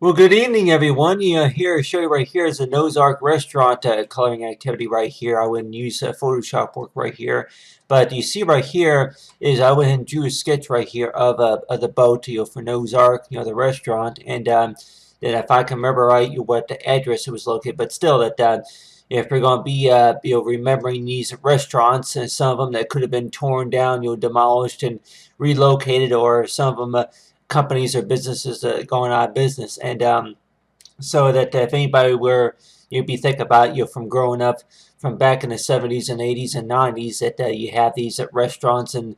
Well, good evening, everyone. Here, show you right here is the ARK Restaurant coloring activity right here. I wouldn't use Photoshop work right here, but you see right here is I went and drew a sketch right here of the boat, for Noah's Ark, the restaurant, and that if I can remember right, what the address it was located, but still that if we're going to be remembering these restaurants and some of them that could have been torn down, demolished and relocated, or some of them. Companies or businesses going out of business, and so that if anybody were you'd be thinking about from growing up from back in the 70s and 80s and 90s that you have these restaurants and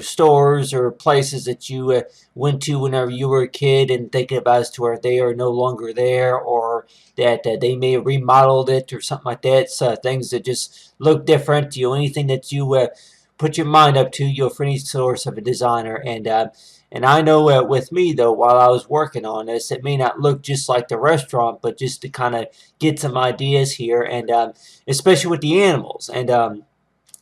stores or places that you went to whenever you were a kid, and thinking about as to where they are no longer there, or that they may have remodeled it or something like that. So things that just look different. Anything that you put your mind up to, for any source of a designer. And I know with me, though, while I was working on this, it may not look just like the restaurant, but just to kind of get some ideas here, and especially with the animals. And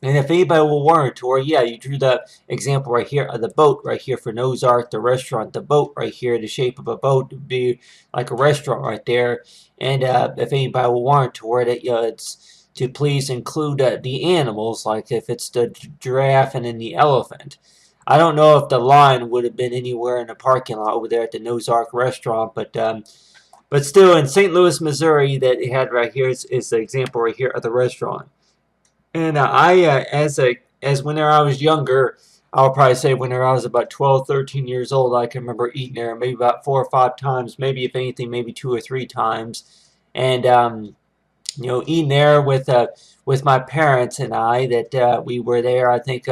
if anybody will warrant, or yeah, you drew the example right here of the boat right here for Noah's Ark, the restaurant, the boat right here, the shape of a boat would be like a restaurant right there. And if anybody will warrant toward it, it's to please include the animals, like if it's the giraffe and then the elephant. I don't know if the line would have been anywhere in the parking lot over there at the Noah's Ark restaurant, but still in St. Louis, Missouri, that it had right here is the example right here of the restaurant. And as whenever I was younger, I'll probably say whenever I was about 12, 13 years old, I can remember eating there maybe about 4 or 5 times, maybe if anything, maybe 2 or 3 times, and eating there with my parents and I. That we were there. I think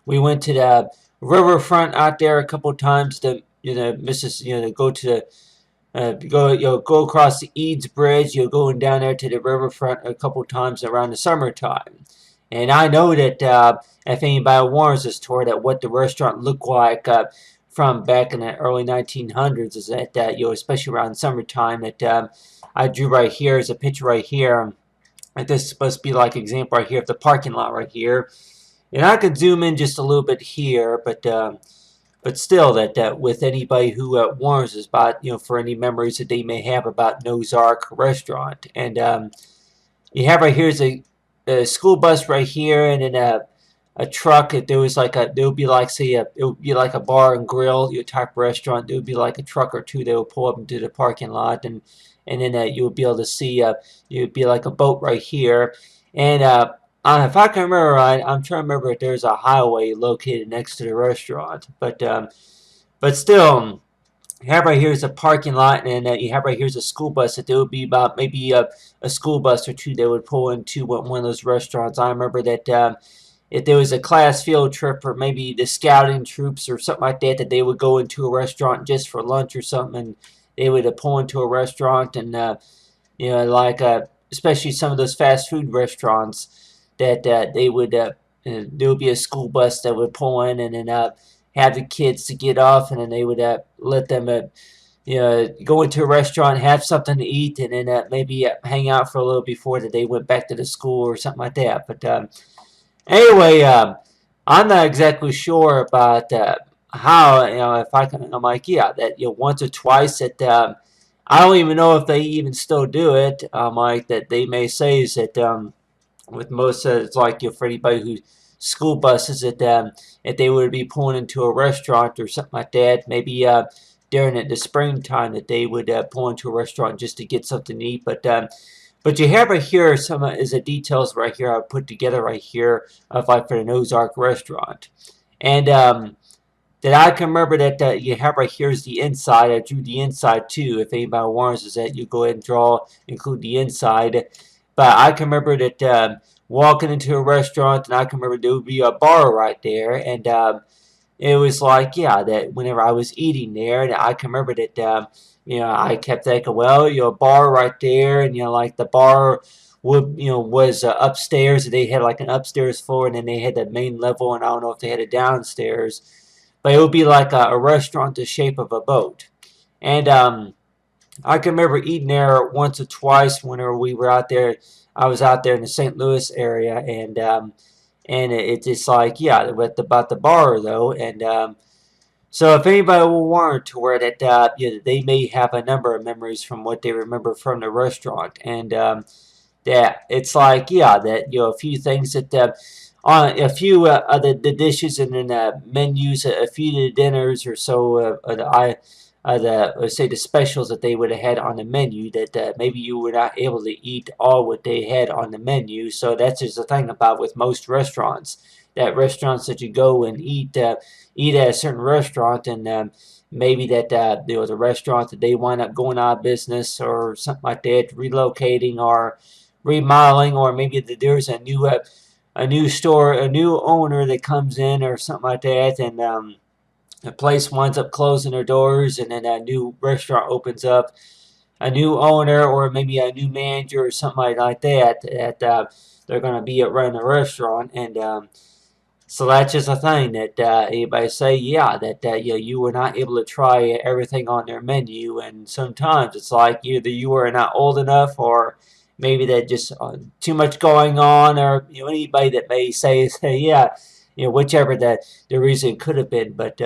we went to the riverfront out there a couple of times to to go to the go across the Eads Bridge. You're going down there to the riverfront a couple of times around the summertime. And I know that if anybody warns us toward that what the restaurant looked like from back in the early 1900s, is that especially around summertime, that I drew right here is a picture right here. And this is supposed to be like example right here of the parking lot right here. And I could zoom in just a little bit here, but still, that with anybody who warns us about, for any memories that they may have about Noah's Ark Restaurant. And you have right here is a school bus right here, and then a truck. If there was there would be like, say, it would be like a bar and grill, type of restaurant. There would be like a truck or two that would pull up into the parking lot, and then you would be able to see, you would be like a boat right here. And if I can remember right, I'm trying to remember if there's a highway located next to the restaurant. But still, you have right here is a parking lot, and you have right here is a school bus. That there would be about maybe a school bus or two that would pull into one of those restaurants. I remember that if there was a class field trip, or maybe the scouting troops or something like that, that they would go into a restaurant just for lunch or something, and they would pull into a restaurant, and like especially some of those fast food restaurants, that there would be a school bus that would pull in, and then have the kids to get off, and then they would let them go into a restaurant, have something to eat, and then maybe hang out for a little before that they went back to the school or something like that. But anyway, I'm not exactly sure about how, if I can. I'm like, yeah, that once or twice that I don't even know if they even still do it. Like that they may say is that with most it's like for anybody who school buses, that if they would be pulling into a restaurant or something like that, maybe during the springtime, that they would pull into a restaurant just to get something to eat. But you have right here some is the details right here I put together right here of like for the Noah's Ark Restaurant. And that I can remember that you have right here is the inside. I drew the inside too. If anybody warns us that, you go ahead and include the inside. But I can remember that walking into a restaurant, and I can remember there would be a bar right there, and it was like, yeah, that whenever I was eating there, and I can remember that I kept thinking, well, a bar right there, and like the bar was upstairs. They had like an upstairs floor, and then they had the main level, and I don't know if they had a downstairs, but it would be like a restaurant the shape of a boat. And I can remember eating there once or twice whenever we were out there. I was out there in the St. Louis area, and it's just like, yeah, about the bar though. And So if anybody will warrant to where that they may have a number of memories from what they remember from the restaurant, and that it's like that a few things that on a few of the dishes and then menus, a few of the dinners or so the let's say the specials that they would have had on the menu that maybe you were not able to eat all what they had on the menu. So that's just the thing about with most restaurants, that restaurants that you go and eat at a certain restaurant, and maybe that the restaurant that they wind up going out of business or something like that, relocating or remodeling, or maybe there's a new store, a new owner that comes in or something like that, and the place winds up closing their doors, and then a new restaurant opens up, a new owner or maybe a new manager or something like that, that they're going to be at running the restaurant, and so that's just a thing that anybody say, that you were not able to try everything on their menu, and sometimes it's like either you were not old enough, or maybe that just too much going on, or anybody that may say whichever the reason could have been, but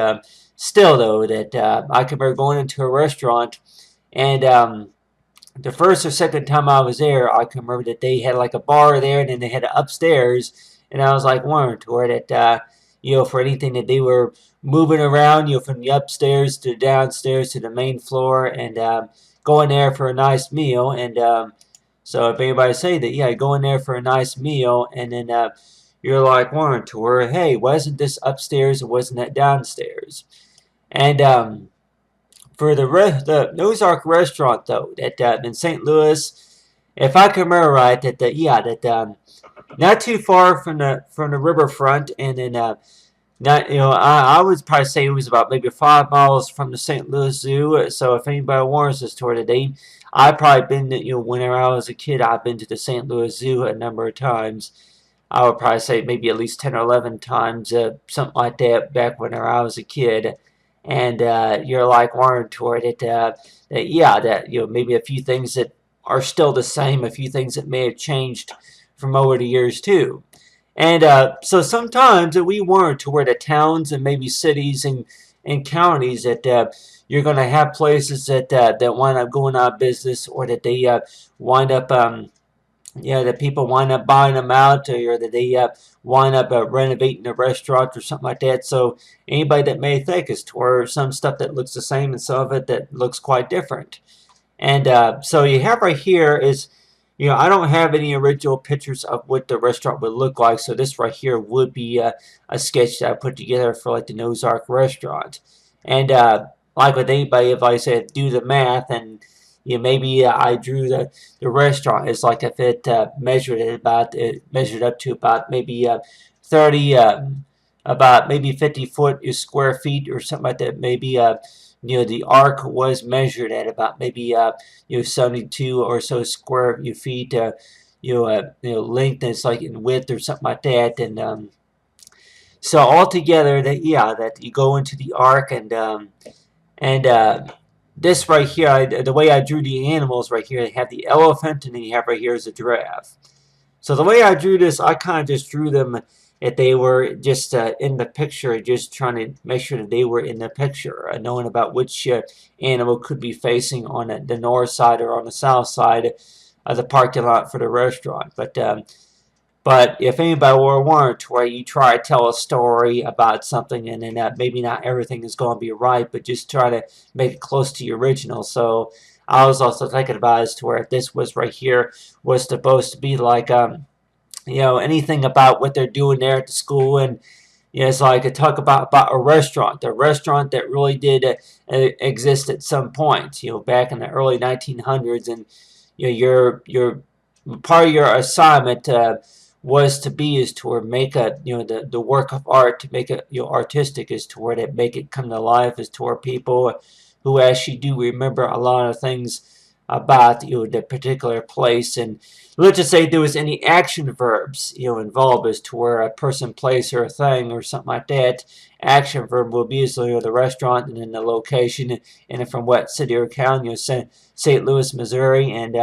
still though that I can remember going into a restaurant, and the first or second time I was there, I can remember that they had like a bar there, and then they had it upstairs, and I was like wondering to where that for anything that they were moving around, from the upstairs to downstairs to the main floor, and going there for a nice meal, and so if anybody say that, go in there for a nice meal, and then you're like wondering to where, hey, wasn't this upstairs or wasn't that downstairs? And for the ARK Restaurant though, that in St. Louis, if I can remember right, that not too far from the riverfront, and then not I would probably say it was about maybe 5 miles from the St. Louis Zoo. So if anybody wants this tour today, I've probably been whenever I was a kid, I've been to the St. Louis Zoo a number of times. I would probably say maybe at least 10 or 11 times, something like that, back whenever I was a kid. And you're like warranted toward it, that maybe a few things that are still the same, a few things that may have changed from over the years too. And so sometimes we warrant toward the towns and maybe cities and counties that you're going to have places that wind up going out of business, or that they wind up that people wind up buying them out, or that they wind up renovating a restaurant or something like that. So anybody that may think is toward some stuff that looks the same and some of it that looks quite different. And so you have right here is, I don't have any original pictures of what the restaurant would look like. So this right here would be a sketch that I put together for like the ARK Restaurant. And like with anybody, if I said do the math, and maybe I drew the restaurant as like if it measured up to about maybe 30 about maybe 50 foot square feet or something like that. Maybe the arc was measured at about maybe 72 or so square feet length, and it's like in width or something like that. And so altogether that you go into the arc, and this right here, the way I drew the animals right here, they have the elephant, and then you have right here is a giraffe. So the way I drew this, I kind of just drew them if they were just in the picture, just trying to make sure that they were in the picture, knowing about which animal could be facing on the north side or on the south side of the parking lot for the restaurant. But if anybody were warrant where you try to tell a story about something, and then maybe not everything is going to be right, but just try to make it close to the original. So I was also thinking about as to where if this was right here was supposed to be like anything about what they're doing there at the school, and it's like a talk about a restaurant that really did exist at some point, back in the early 1900s, and your part of your assignment was to be is to make the work of art, to make it artistic, is to where to make it come to life, is to where people who actually do remember a lot of things about the particular place. And let's just say there was any action verbs involved, as to where a person, place, or a thing or something like that. Action verb will be the restaurant, and then the location, and from what city or county, St. Louis, Missouri. And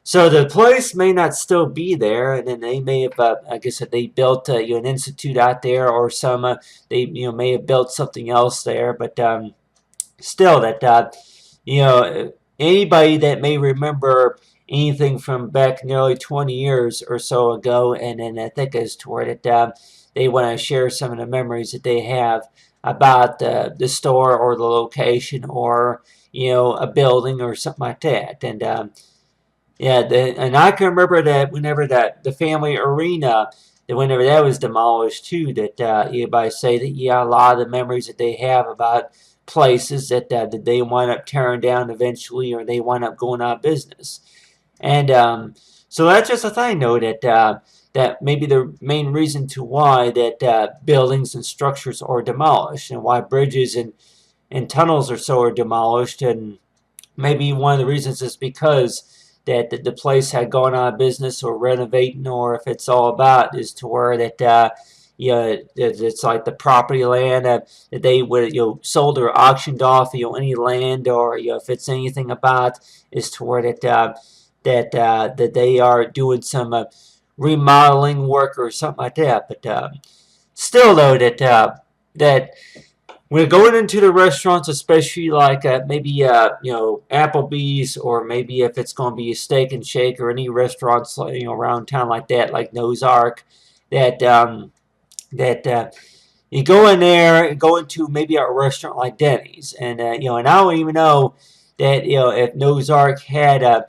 So the place may not still be there, and then they may have, I guess, if they built an institute out there, or some they may have built something else there. But still, that anybody that may remember anything from back nearly 20 years or so ago, and then I think as toward it, they want to share some of the memories that they have about the store or the location or a building or something like that. And yeah, and I can remember that whenever the family arena, that whenever that was demolished too, that everybody say that a lot of the memories that they have about places that they wind up tearing down eventually, or they wind up going out of business. And so that's just a thing, though, that maybe the main reason to why that buildings and structures are demolished, and why bridges and tunnels or so are demolished. And maybe one of the reasons is because that the place had gone out of business or renovating, or if it's all about is to where that it's like the property land that they would sold or auctioned off any land, or if it's anything about is to where that they are doing some remodeling work or something like that. But still, though, that we're going into the restaurants, especially like maybe Applebee's, or maybe if it's going to be a Steak and Shake, or any restaurants around town like that, like Noah's Ark, that that you go in there, go into maybe a restaurant like Denny's, and and I don't even know that if Noah's Ark had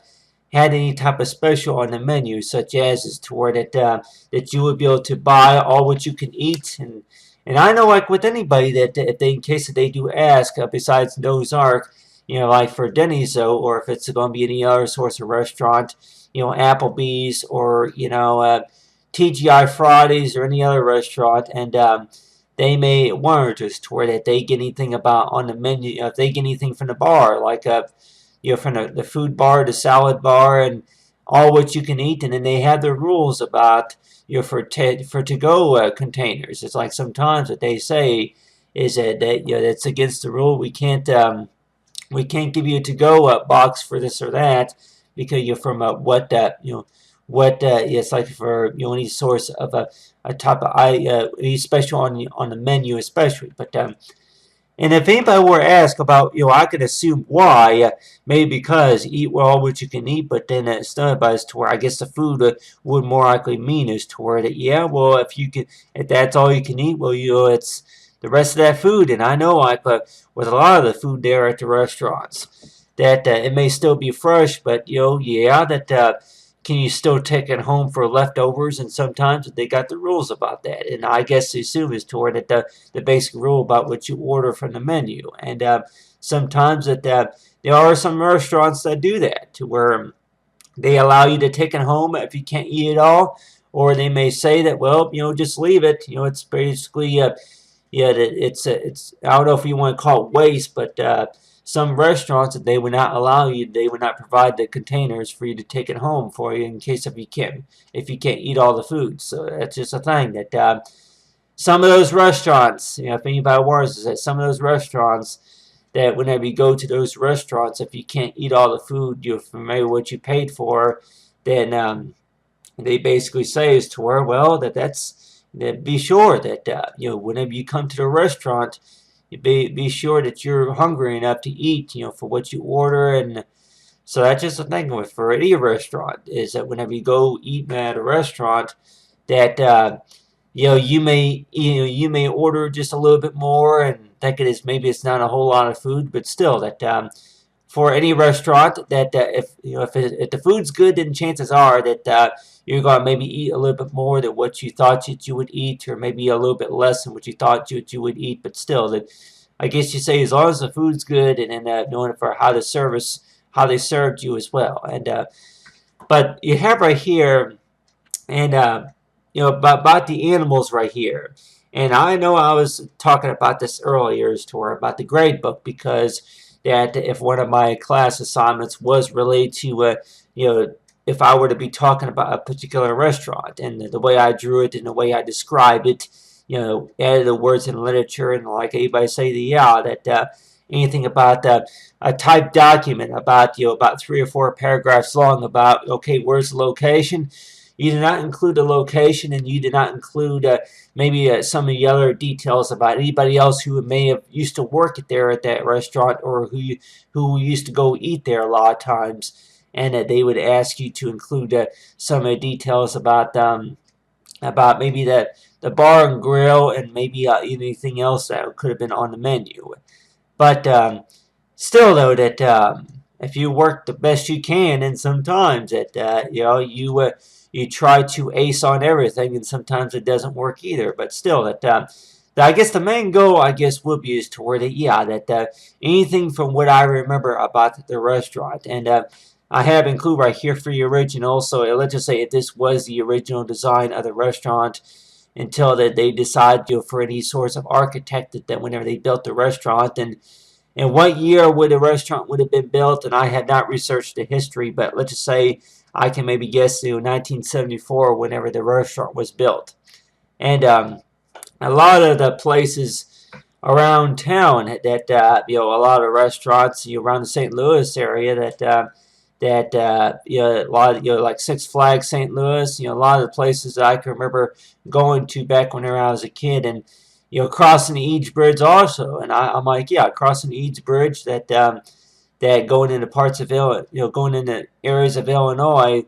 any type of special on the menu, such as is toward that you would be able to buy all what you can eat. And I know, like with anybody, that if they, in case that they do ask, besides Noah's Ark, like for Denny's, though, or if it's going to be any other source of restaurant, Applebee's, or TGI Fridays, or any other restaurant, and they may wonder just to where that they get anything about on the menu, if they get anything from the bar, like from the food bar, the salad bar, and all what you can eat. And then they have the rules about for to-go containers. It's like sometimes what they say is that that's against the rule. We can't give you a to-go box for this or that, because you're from what it's like for any source of a type of any special on the menu, especially. But and if anybody were to ask about, I could assume why. Maybe because eat well what you can eat, but then it's not about as to where I guess the food would more likely mean is to where that, well, if that's all you can eat, well, it's the rest of that food. And I know, like, with a lot of the food there at the restaurants, that it may still be fresh, but that can you still take it home for leftovers? And sometimes they got the rules about that. And I guess the assume is toward that the basic rule about what you order from the menu. And sometimes that there are some restaurants that do that, to where they allow you to take it home if you can't eat it all, or they may say that, well, just leave it. It's basically it's I don't know if you want to call it waste, but some restaurants, that they would not allow you, they would not provide the containers for you to take it home for you in case if you can't eat all the food. So that's just a thing that some of those restaurants, if anybody wants, is that some of those restaurants, that whenever you go to those restaurants, if you can't eat all the food, you're familiar with what you paid for, then they basically say is to where, well, that be sure that whenever you come to the restaurant, you be sure that you're hungry enough to eat, for what you order. And so that's just the thing with for any restaurant, is that whenever you go eat at a restaurant, that you may order just a little bit more and think maybe it's not a whole lot of food, but still that for any restaurant, that if the food's good, then chances are that you're going to maybe eat a little bit more than what you thought that you would eat, or maybe a little bit less than what you thought you would eat. But still, that I guess you say, as long as the food's good, and then knowing for how they served you as well. And but you have right here, and about the animals right here. And I know I was talking about this earlier, as to where about the grade book, because that if one of my class assignments was related to if I were to be talking about a particular restaurant, and the way I drew it and the way I described it, added the words in literature, and like anybody say, that anything about a typed document about about 3 or 4 paragraphs long about okay, where's the location. You did not include the location, and you did not include maybe some of the other details about anybody else who may have used to work there at that restaurant, or who used to go eat there a lot of times, and they would ask you to include some of the details about maybe the bar and grill, and maybe anything else that could have been on the menu. But still, though, that if you work the best you can, and sometimes that you try to ace on everything, and sometimes it doesn't work either. But still, I guess the main goal, I guess, would be is toward it. Yeah, that anything from what I remember about the restaurant, and I have included right here for the original. So let's just say if this was the original design of the restaurant, until that they decide for any sorts of architect that whenever they built the restaurant, and what year would the restaurant would have been built. And I had not researched the history, but let's just say I can maybe guess 1974 whenever the restaurant was built. And a lot of the places around town that a lot of restaurants around the St. Louis area a lot of, like Six Flags St. Louis, a lot of the places that I can remember going to back when I was a kid, and crossing the Eads Bridge also. And I'm like, yeah, crossing the Eads Bridge, that going into parts of going into areas of Illinois,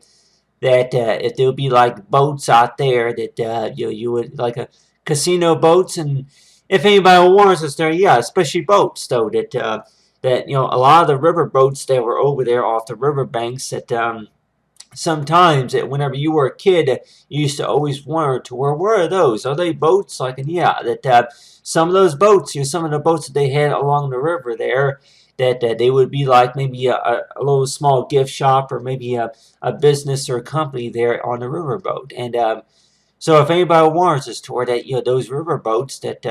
that if there would be like boats out there that you would like a casino boats. And if anybody warns us there, yeah, especially boats though, that a lot of the river boats that were over there off the river banks, that sometimes whenever you were a kid, you used to always wonder to where are those? Are they boats? Like, and yeah, that some of those boats, some of the boats that they had along the river there, that they would be like maybe a little small gift shop, or maybe a business or a company there on the riverboat. And so if anybody warns us toward that, those river boats, that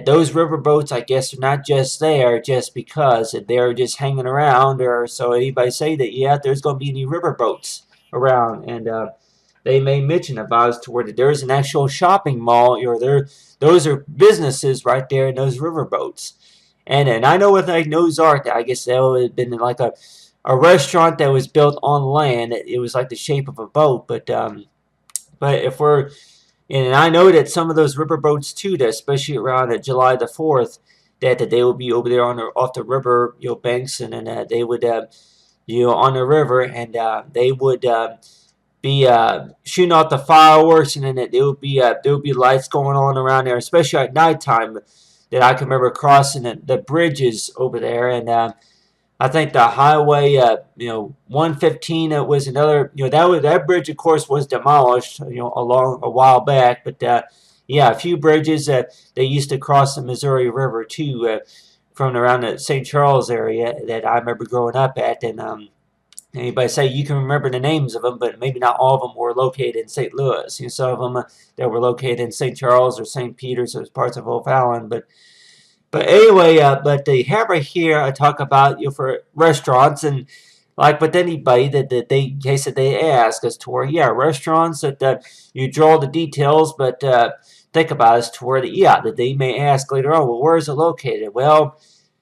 those riverboats, I guess, are not just there just because they're just hanging around, or so anybody say that, yeah, there's going to be any riverboats around. And they may mention about us to where there's an actual shopping mall, or those are businesses right there in those riverboats. And I know with like Noah's Ark, I guess that would have been like a restaurant that was built on land. It was like the shape of a boat, but if we're and I know that some of those riverboats too, that especially around July the 4th, that they will be over there on off the river banks, and then they would on the river, and they would be shooting out the fireworks, and then there would be lights going on around there, especially at nighttime. That I can remember crossing the bridges over there. And I think the highway, 115 was another, that bridge, of course, was demolished, along a while back. But yeah, a few bridges that they used to cross the Missouri River too, from around the St. Charles area that I remember growing up at. And anybody say you can remember the names of them, but maybe not all of them were located in St. Louis. Some of them that were located in St. Charles or St. Peter's, or parts of O'Fallon. But anyway, but they have right here, I talk about for restaurants, and like with anybody that they ask us to where, yeah, restaurants that you draw the details, but think about us to where that they may ask later on, well, where is it located? Well,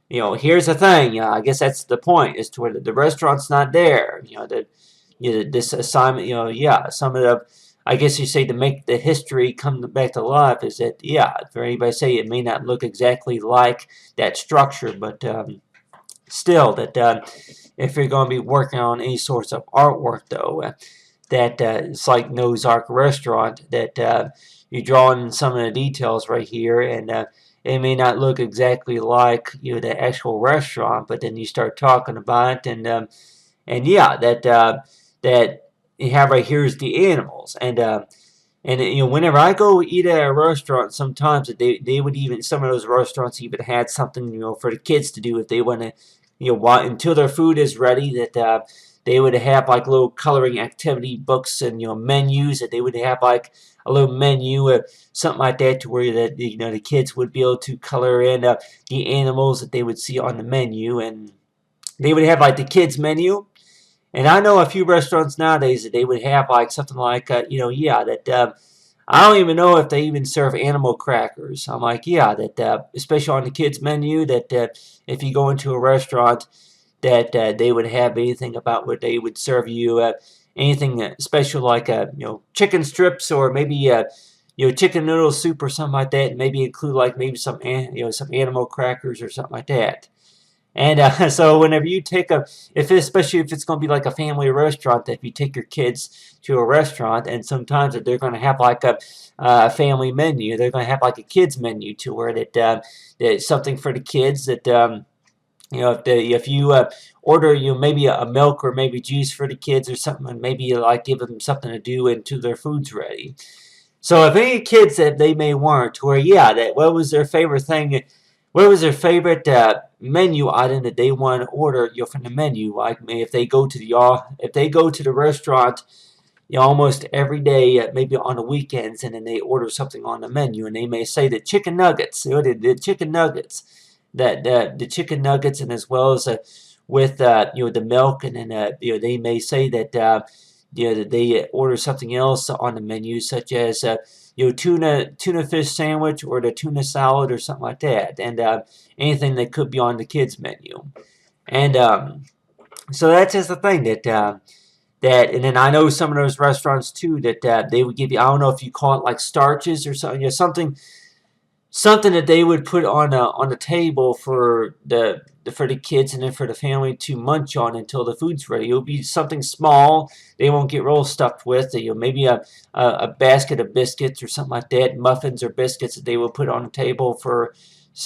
here's the thing. I guess that's the point, is to where the restaurant's not there. This assignment. Yeah, some of the, I guess you say, to make the history come back to life, is that, yeah, for anybody say it may not look exactly like that structure, but still, that if you're going to be working on any sorts of artwork, though, that it's like Noah's Ark Restaurant, that you draw in some of the details right here, and it may not look exactly like the actual restaurant, but then you start talking about it, and yeah, that you have right here is the animals. And whenever I go eat at a restaurant, sometimes they would even, some of those restaurants even had something for the kids to do if they want to until their food is ready, that they would have like little coloring activity books, and menus, that they would have like a little menu, something like that, to where that the kids would be able to color in the animals that they would see on the menu. And they would have like the kids menu. And I know a few restaurants nowadays that they would have like something like, yeah, that I don't even know if they even serve animal crackers. I'm like, yeah, that especially on the kids menu, that if you go into a restaurant, that they would have anything about what they would serve you, anything special like chicken strips or maybe chicken noodle soup or something like that. And maybe include like maybe some animal crackers or something like that. And so whenever you take especially if it's going to be like a family restaurant, if you take your kids to a restaurant, and sometimes they're going to have like a family menu, they're going to have like a kids menu to where that something for the kids that if you order maybe a milk or maybe juice for the kids or something, and maybe you like give them something to do until their food's ready. So if any kids that they may want, where that what was their favorite thing, what was their favorite menu item that they want to order from the menu? Like if they go to the restaurant, almost every day, maybe on the weekends, and then they order something on the menu, and they may say the chicken nuggets, the chicken nuggets, that the chicken nuggets, and as well as with the milk, and then they may say that that they order something else on the menu, such as tuna fish sandwich or the tuna salad or something like that, and anything that could be on the kids menu, and so that's just the thing and then I know some of those restaurants too that they would give you, I don't know if you call it like starches or something, something that they would put on the table for the kids and then for the family to munch on until the food's ready. It'll be something small. They won't get real stuffed with. Maybe a basket of biscuits or something like that, muffins or biscuits that they will put on the table for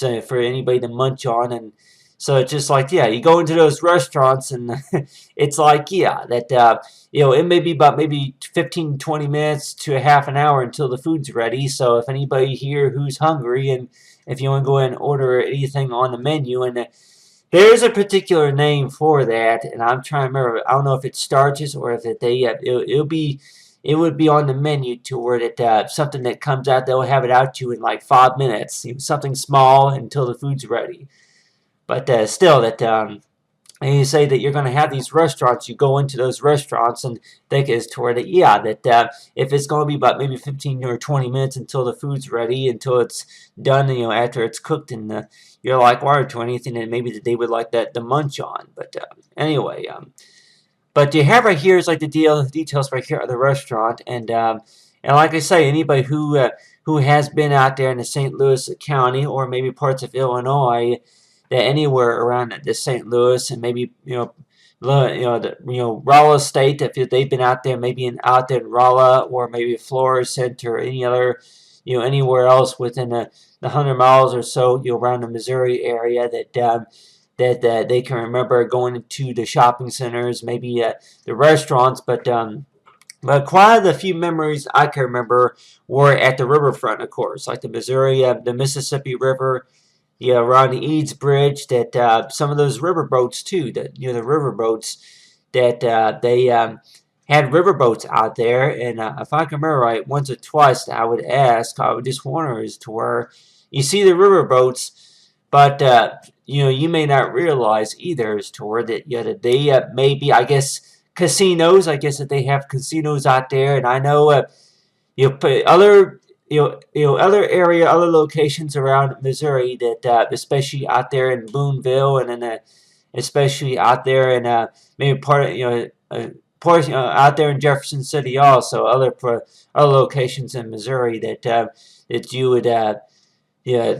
anybody to munch on. And so it's just like, you go into those restaurants and it's like, that it may be about maybe 15, 20 minutes to a half an hour until the food's ready. So if anybody here who's hungry, and if you want to go ahead and order anything on the menu, and there's a particular name for that, and I'm trying to remember. I don't know if it starches or if it would be on the menu to where that something that comes out, they'll have it out to you in like 5 minutes. Something small until the food's ready. But still, that and you say that you're going to have these restaurants, you go into those restaurants and think it's to where that if it's going to be about maybe 15 or 20 minutes until the food's ready, until it's done, after it's cooked, and you're like, why to anything that maybe that they would like that the munch on. But anyway, but you have right here is like the details right here of the restaurant, and like I say, anybody who has been out there in the St. Louis County or maybe parts of Illinois, that anywhere around the St. Louis, and maybe Rolla State, if they've been out there, maybe out there in Rolla, or maybe Florida Center, or any other anywhere else within the 100 miles or so around the Missouri area, that they can remember going to the shopping centers, maybe the restaurants, but quite a few memories I can remember were at the riverfront, of course, like the Mississippi River, around the Eads Bridge, that some of those riverboats too, that the riverboats that they had riverboats out there, and if I can remember right, once or twice I would just wonder as to where you see the riverboats, but you may not realize either as to where that they may be, I guess, casinos. I guess that they have casinos out there, and I know other other locations around Missouri, that especially out there in Boonville, and then especially out there in maybe part out there in Jefferson City, also other locations in Missouri that you would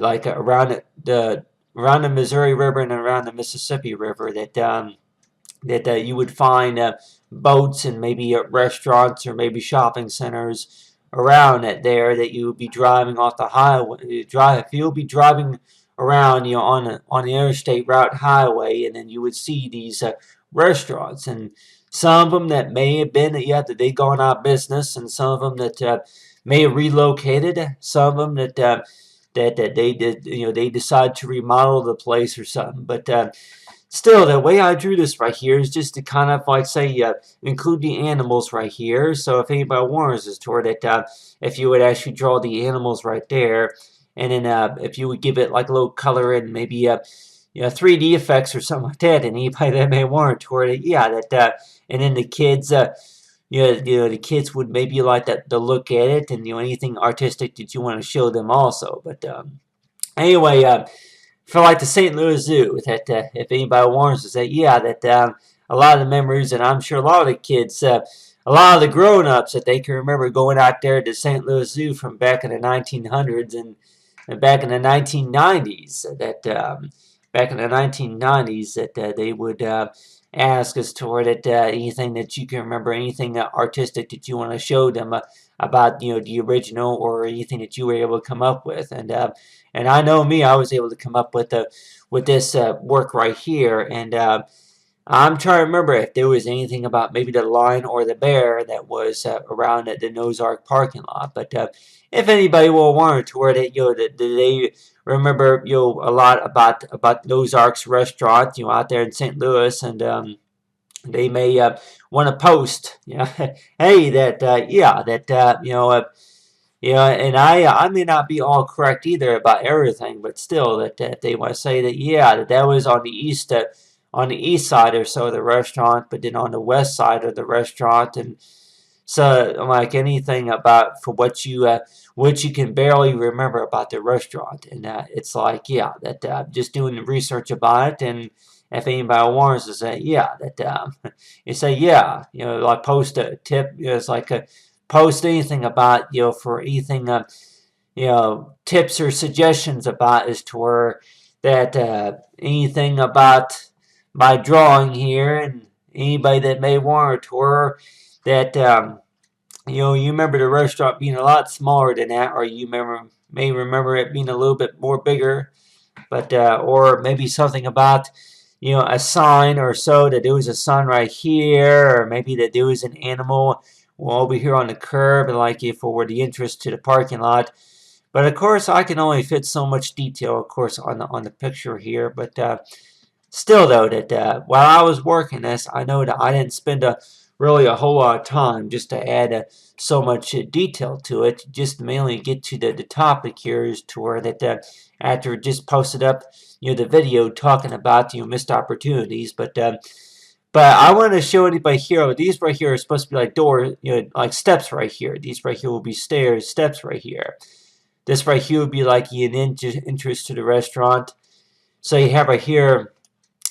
like around the Missouri River and around the Mississippi River, that you would find boats and maybe restaurants or maybe shopping centers around it there, that you would be driving off the highway. If you'll be driving around on the interstate route highway, and then you would see these restaurants, and some of them that may have been that they gone out of business, and some of them that may have relocated, some of them that they did they decide to remodel the place or something. But still, the way I drew this right here is just to kind of like say include the animals right here. So if anybody wants us toward it, if you would actually draw the animals right there, and then if you would give it like a little color and maybe 3D effects or something like that, and anybody that may want toward it, and then the kids the kids would maybe like that to look at it, and anything artistic that you want to show them also. But anyway, for like the St. Louis Zoo, that if anybody wants us, that yeah, that a lot of the memories, and I'm sure a lot of the kids, a lot of the grown-ups, that they can remember going out there to St. Louis Zoo from back in the 1900s and back in the 1990s. That back in the 1990s, that they would ask us toward it, anything that you can remember, anything artistic that you want to show them about the original, or anything that you were able to come up with. And I know me, I was able to come up with this work right here. And I'm trying to remember if there was anything about maybe the lion or the bear that was around at the Noah's Ark parking lot. But if anybody will want to where that they remember a lot about Noah's Ark's restaurant out there in St. Louis, and they may want to post hey, that yeah, that and I may not be all correct either about everything, but still that they want to say that yeah, that was on the east side or so of the restaurant, but then on the west side of the restaurant. And so like anything about for what you can barely remember about the restaurant. And it's like yeah, that just doing the research about it. And if anybody wants to say yeah, that you say yeah, like post a tip, it's like a post anything about for anything tips or suggestions about as to where that anything about my drawing here, and anybody that may want to tour that you remember the restaurant being a lot smaller than that, or you may remember it being a little bit more bigger, but or maybe something about a sign or so, that there was a sign right here, or maybe that there was an animal over here on the curb, and like if it were the entrance to the parking lot. But of course, I can only fit so much detail, of course, on the picture here. But still, though, that while I was working this, I know that I didn't spend really a whole lot of time just to add so much detail to it. Just mainly get to the topic here, is to where that after just posted up the video talking about missed opportunities. But I want to show anybody here. These right here are supposed to be like doors, like steps right here. These right here will be stairs, steps right here. This right here would be like an entrance to the restaurant. So you have right here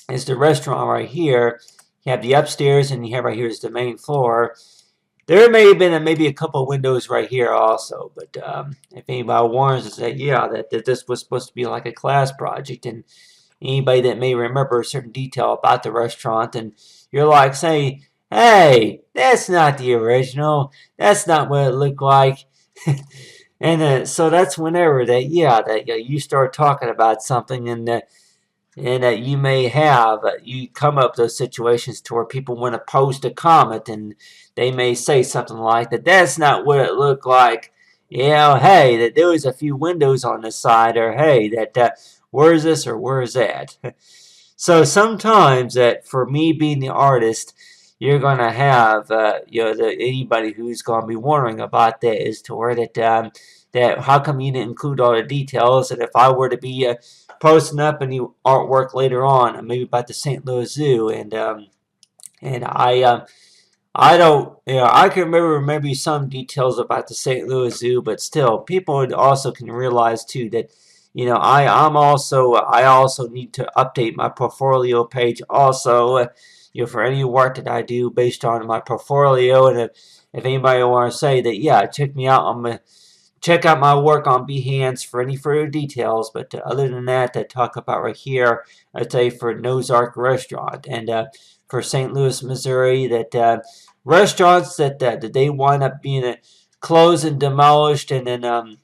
is the restaurant right here. You have the upstairs, and you have right here is the main floor. There may have been maybe a couple of windows right here also, but if anybody warns us that yeah, that this was supposed to be like a class project, and anybody that may remember a certain detail about the restaurant, and you're like saying, hey, that's not the original, that's not what it looked like. And so that's whenever that yeah, that you start talking about something, and you may have you come up those situations to where people want to post a comment, and they may say something like that that's not what it looked like, hey, that there was a few windows on the side, or hey, that where's this or where's that. So sometimes that for me being the artist, you're gonna have anybody who's gonna be wondering about that, is to where that how come you didn't include all the details. And if I were to be posting up any artwork later on, maybe about the St. Louis Zoo, and I don't, I can remember maybe some details about the St. Louis Zoo, but still, people also can realize too that, I also need to update my portfolio page also, for any work that I do based on my portfolio. And if anybody want to say that, yeah, check out my work on Behance for any further details. But other than that, I talk about right here, I'd say for Noah's Ark Restaurant, and for St. Louis, Missouri, that restaurants that they wind up being closed and demolished, and then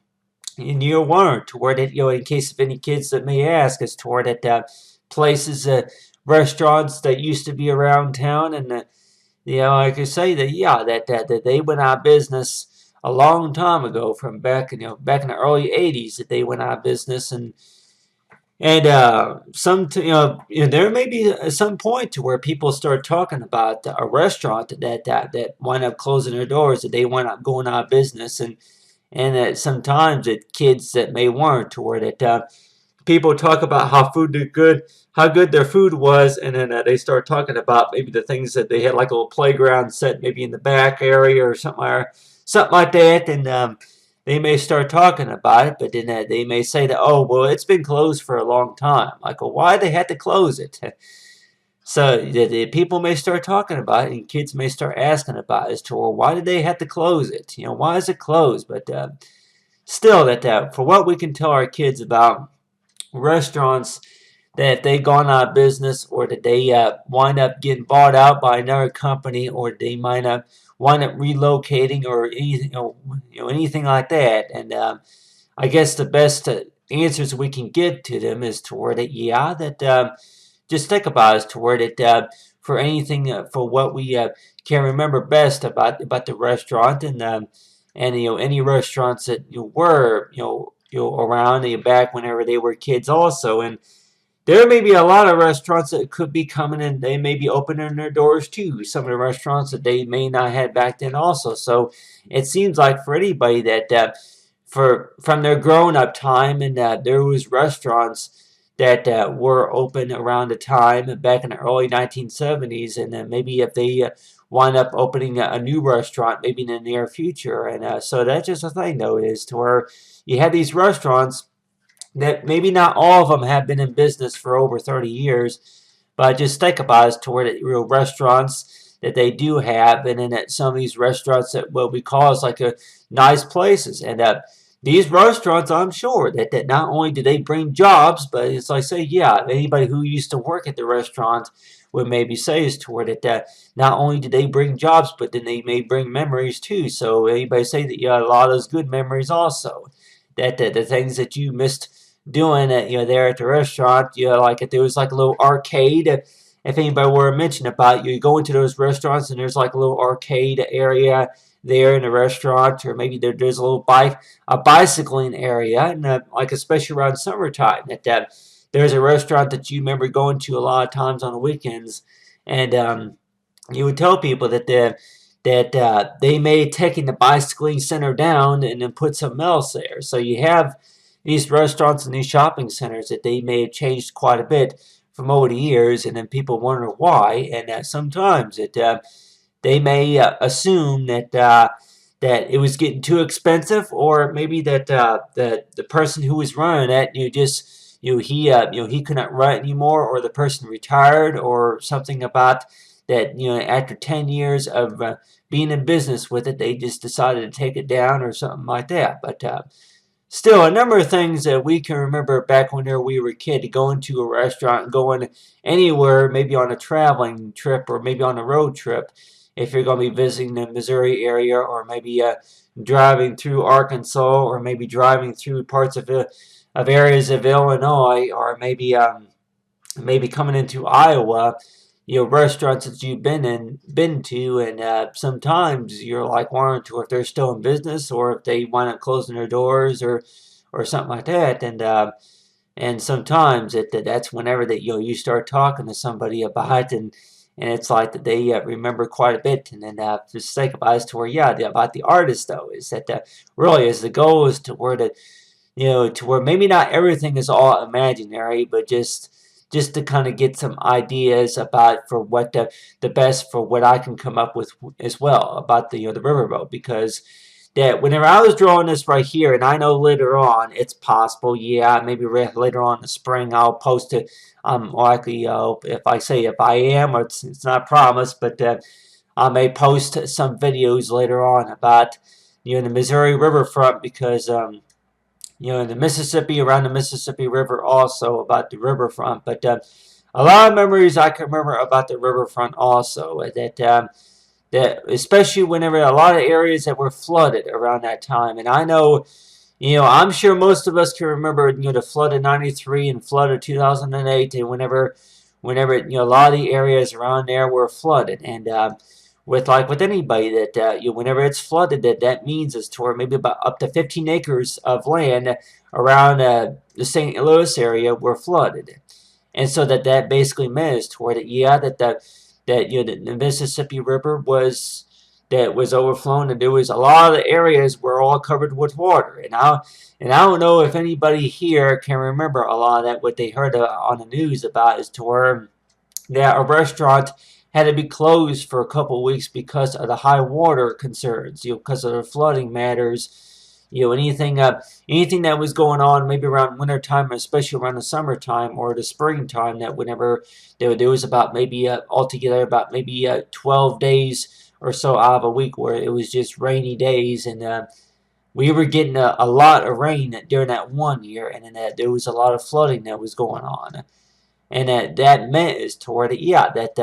in year one, to where that in case of any kids that may ask, as to where that places, restaurants that used to be around town, and I could say that yeah, that they went out of business a long time ago, from back in the early '80s, that they went out of business. And there may be some point to where people start talking about a restaurant that wind up closing their doors, that they wind up going out of business, and that sometimes that kids that may want to where that people talk about how food did good, how good their food was, and then they start talking about maybe the things that they had, like a little playground set maybe in the back area or something like that, and they may start talking about it, but then they may say that, oh, well, it's been closed for a long time. Like, well, why they had to close it? So the people may start talking about it, and kids may start asking about it as to, well, why did they have to close it? Why is it closed? But still, that for what we can tell our kids about restaurants, that if they gone out of business, or that they wind up getting bought out by another company, or they might wind up relocating, or anything, anything like that. And I guess the best answers we can give to them is toward it, yeah, that just think about is toward it, for anything, for what we can remember best about the restaurant, and any restaurants that were around back whenever they were kids also. And there may be a lot of restaurants that could be coming in. They may be opening their doors too. Some of the restaurants that they may not have back then also. So it seems like for anybody that from their grown up time, and there was restaurants that were open around the time back in the early 1970s, and then maybe if they wind up opening a new restaurant maybe in the near future. And so that's just a thing though, is to where you have these restaurants that maybe not all of them have been in business for over 30 years, but just think about it, to where the real restaurants that they do have, and then at some of these restaurants that what we call is like a nice places. And these restaurants, I'm sure that not only do they bring jobs, but it's like, say, yeah, anybody who used to work at the restaurant would maybe say is toward it that not only do they bring jobs, but then they may bring memories too. So anybody say that, yeah, a lot of those good memories also, that the things that you missed doing at there at the restaurant, like if there was like a little arcade. If anybody were to mention about you go into those restaurants and there's like a little arcade area there in the restaurant, or maybe there's a little bicycling area, and like especially around summertime, that there's a restaurant that you remember going to a lot of times on the weekends, and you would tell people that they may have taken the bicycling center down and then put something else there. So you have these restaurants and these shopping centers that they may have changed quite a bit from over the years, and then people wonder why. And sometimes they may assume that it was getting too expensive, or maybe that the person who was running it, he couldn't run it anymore, or the person retired, or something about that. After 10 years of being in business with it, they just decided to take it down or something like that. But still, a number of things that we can remember back when we were a kid, going to a restaurant, going anywhere, maybe on a traveling trip or maybe on a road trip, if you're going to be visiting the Missouri area, or maybe driving through Arkansas, or maybe driving through parts of areas of Illinois, or maybe coming into Iowa, restaurants that you've been to, and sometimes you're like wondering to if they're still in business, or if they wind up closing their doors, or something like that. And sometimes that's whenever that you start talking to somebody about it, and it's like that they remember quite a bit. And then just think about it, to where, yeah, about the artist though, is that really is the goal is to where to where maybe not everything is all imaginary, but just to kind of get some ideas about for what the best for what I can come up with as well about the riverboat. Because that whenever I was drawing this right here, and I know later on it's possible, yeah, maybe later on in the spring I'll post it. Likely, if I am, or it's not promised, but I may post some videos later on about the Missouri riverfront, because in the Mississippi, around the Mississippi River, also about the riverfront. But a lot of memories I can remember about the riverfront also, that especially whenever a lot of areas that were flooded around that time. And I know, I'm sure most of us can remember, the flood of '93 and flood of 2008, and whenever a lot of the areas around there were flooded. And with anybody that whenever it's flooded, that means it's toward maybe about up to 15 acres of land around the St. Louis area were flooded. And so that basically meant is toward it, yeah, that the Mississippi River was that was overflown, and there was a lot of the areas were all covered with water. And I don't know if anybody here can remember a lot of that, what they heard on the news about, is to where that a restaurant had to be closed for a couple of weeks because of the high water concerns, because of the flooding matters, anything that was going on maybe around winter time, especially around the summertime or the springtime, that whenever there was about maybe altogether about maybe 12 days or so out of a week where it was just rainy days, and we were getting a lot of rain during that one year, and then there was a lot of flooding that was going on. And that meant is toward it, yeah, that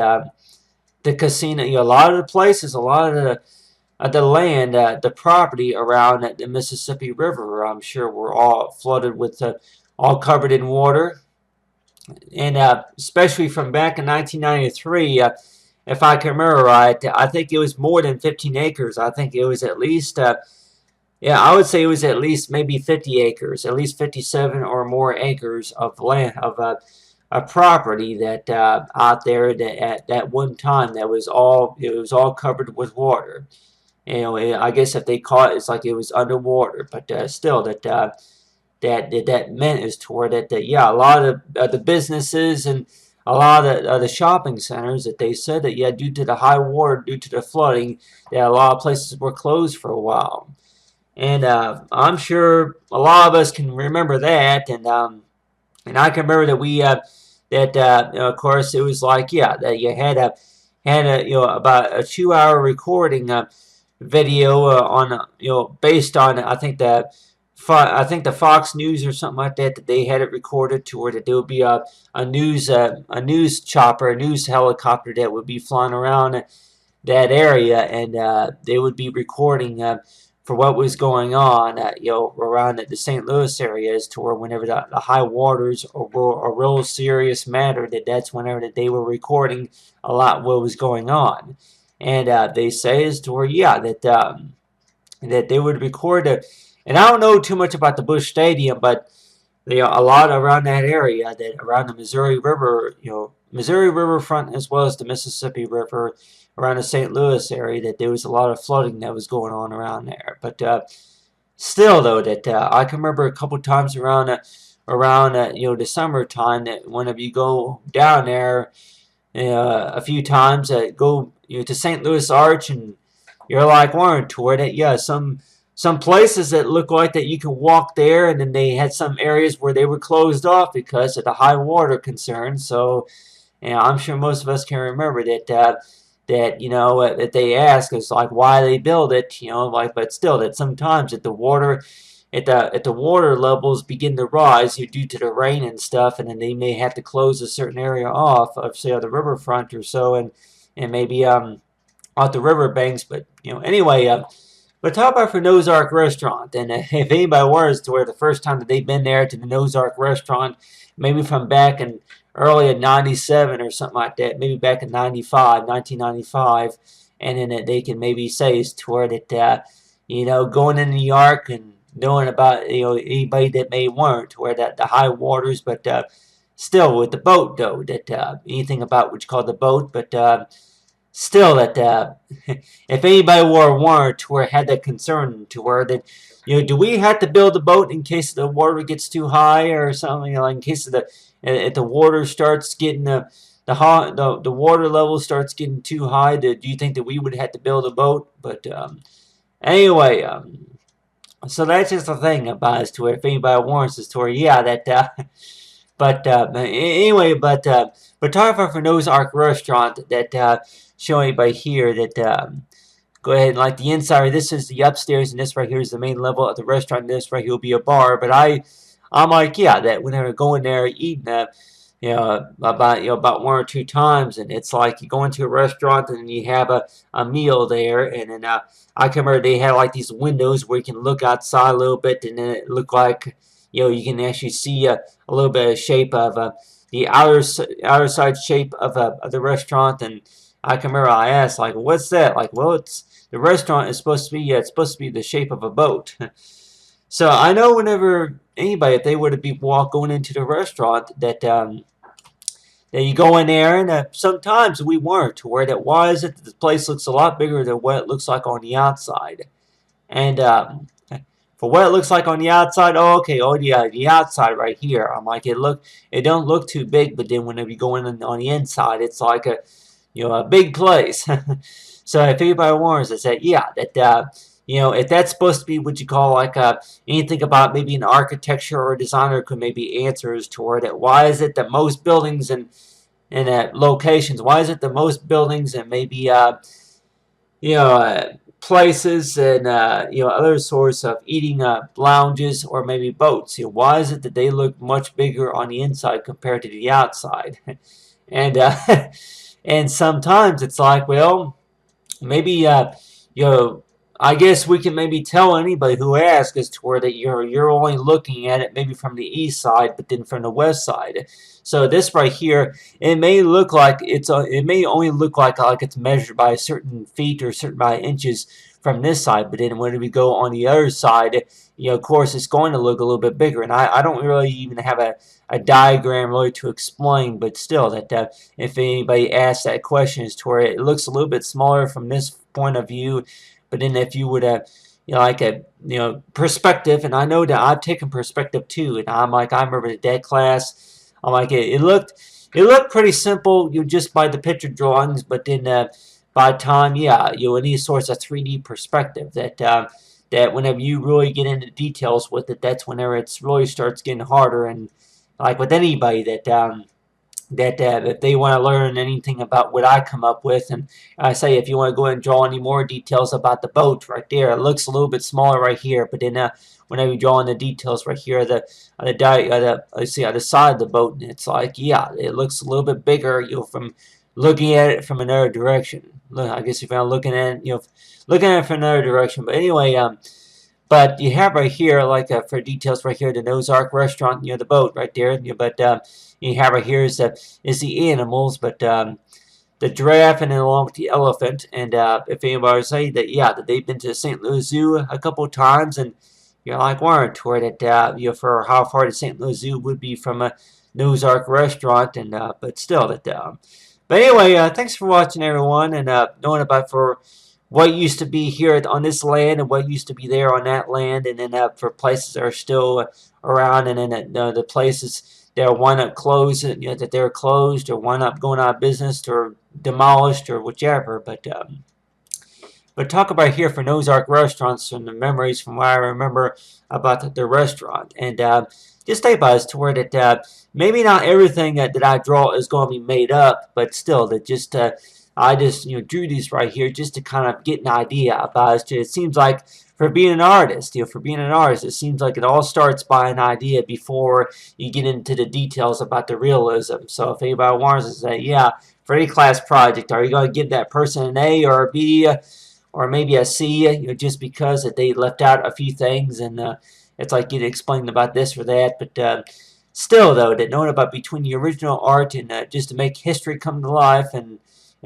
the casino, a lot of the places, a lot of the land, the property around the Mississippi River, I'm sure, were all flooded with, all covered in water. And especially from back in 1993, if I can remember right, I think it was more than 15 acres. I think it was at least, yeah, I would say it was at least maybe 50 acres, at least 57 or more acres of land, of a property that out there that at that one time that was all, it was all covered with water. I guess if they caught it, it's like it was underwater, but still that meant is toward that yeah, a lot of the businesses and a lot of the shopping centers, that they said that, yeah, due to the high water, due to the flooding, that a lot of places were closed for a while. And I'm sure a lot of us can remember that, and I can remember that of course, it was like, yeah, that you had a about a 2 hour recording video on based on, I think the Fox News or something like that, that they had it recorded to where that there would be a news chopper, a news helicopter that would be flying around that area, and they would be recording for what was going on, around the St. Louis areas, to where whenever the high waters were a real serious matter, that's whenever that they were recording a lot what was going on. And they say is to where, yeah, that they would record and I don't know too much about the Busch Stadium, but a lot around that area, that around the Missouri River, Missouri Riverfront, as well as the Mississippi River, around the St. Louis area, that there was a lot of flooding that was going on around there. But still, though, that I can remember a couple times around the summertime, that whenever you go down there, a few times, go to St. Louis Arch, and you're like wondering toward it, yeah, some places that look like that you can walk there, and then they had some areas where they were closed off because of the high water concerns. So, I'm sure most of us can remember that that they ask us like why they build it, but still, that sometimes at the water levels begin to rise due to the rain and stuff, and then they may have to close a certain area off of, say, on the riverfront or so, and maybe off the riverbanks. But anyway. But talk about for Noah's Ark Restaurant, and if anybody was to where the first time that they've been there to the Noah's Ark Restaurant, maybe from back in early in 97 or something like that, maybe back in 1995, and then they can maybe say is to where that, going in the Ark and knowing about, anybody that may weren't, to where that the high waters, but still with the boat, though, that anything about what you call the boat, but still that if anybody were warned to where had that concern to where that do we have to build a boat in case the water gets too high or something, like in case of if the water starts getting the water level starts getting too high, do you think that we would have to build a boat? But anyway, so that's just the thing about it, to where if anybody warns the story, yeah, that but anyway, but talking about for Noah's Ark Restaurant, that show anybody here that go ahead and like the inside. This is the upstairs, and this right here is the main level of the restaurant. And this right here will be a bar. But I'm like, yeah, that whenever going there eating, about one or two times, and it's like you go into a restaurant and you have a meal there, and then I can remember they had like these windows where you can look outside a little bit, and then it looked like you can actually see a little bit of shape of the outer side shape of the restaurant. And I can remember I asked, like, what's that? Like, well, it's the restaurant is supposed to be the shape of a boat. So I know whenever anybody, if they were to be going into the restaurant, that Then you go in there, and sometimes we weren't to where that was that the place looks a lot bigger than what it looks like on the outside. And for what it looks like on the outside, oh, okay, oh yeah, the outside right here. I'm like, it don't look too big, but then whenever you go in on the inside, it's like a big place. So if anybody wants, I said, yeah, that if that's supposed to be what you call like anything about maybe an architecture or a designer could maybe answers toward it. Why is it that most buildings and locations? Why is it the most buildings and maybe places and other sorts of eating lounges or maybe boats? Why is it that they look much bigger on the inside compared to the outside? And and sometimes it's like, well, maybe you know I guess we can maybe tell anybody who asks as to where that you're only looking at it maybe from the east side, but then from the west side. So this right here, it may look like it may only look like it's measured by a certain feet or certain by inches from this side, but then when we go on the other side, of course it's going to look a little bit bigger. And I don't really even have a diagram really to explain, but still that if anybody asks that question as to where it looks a little bit smaller from this point of view, but then if you would like a perspective, and I know that I've taken perspective too, and I remember that class, I'm like it looked pretty simple, just by the picture drawings, but then by the time, any sorts of 3D perspective that whenever you really get into details with it, that's whenever it really starts getting harder. And like with anybody that if they want to learn anything about what I come up with, and I say if you want to go ahead and draw any more details about the boat right there, it looks a little bit smaller right here, but then whenever you draw in the details right here, let's see, on the side of the boat, it's like, yeah, it looks a little bit bigger, from looking at it from another direction. Look, I guess if I'm looking at it, looking at it from another direction. But anyway, but you have right here, like for details right here, the ARK Restaurant, the boat right there. But you have right here is the animals, but the giraffe and then along with the elephant. And if anybody say that, yeah, that they've been to the St. Louis Zoo a couple of times, and you're like, weren't toward it, for how far the St. Louis Zoo would be from a ARK Restaurant, and but still that. But anyway, thanks for watching, everyone, and knowing about for what used to be here on this land and what used to be there on that land, and then for places that are still around, and then the places that are one up closed, that they're closed, or one up going out of business, or demolished, or whichever. But talk about here for ARK Restaurants and the memories from what I remember about the restaurant. And just stay by us to where that maybe not everything that I draw is going to be made up, but still that just I just drew these right here just to kind of get an idea about it. It seems like for being an artist, it seems like it all starts by an idea before you get into the details about the realism. So if anybody wants to say, yeah, for any class project, are you going to give that person an A or a B or maybe a C, just because that they left out a few things, and it's like you explained about this or that, but still though, that knowing about between the original art and just to make history come to life, and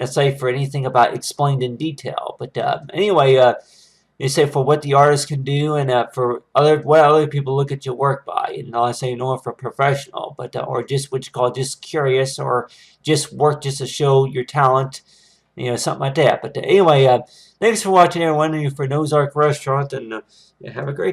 say for anything about explained in detail. But anyway, you say for what the artist can do, and for what other people look at your work by, and I say for professional, but or just what you call just curious, or just work just to show your talent, something like that. But anyway, thanks for watching, everyone, for ARK Restaurant, and have a great day.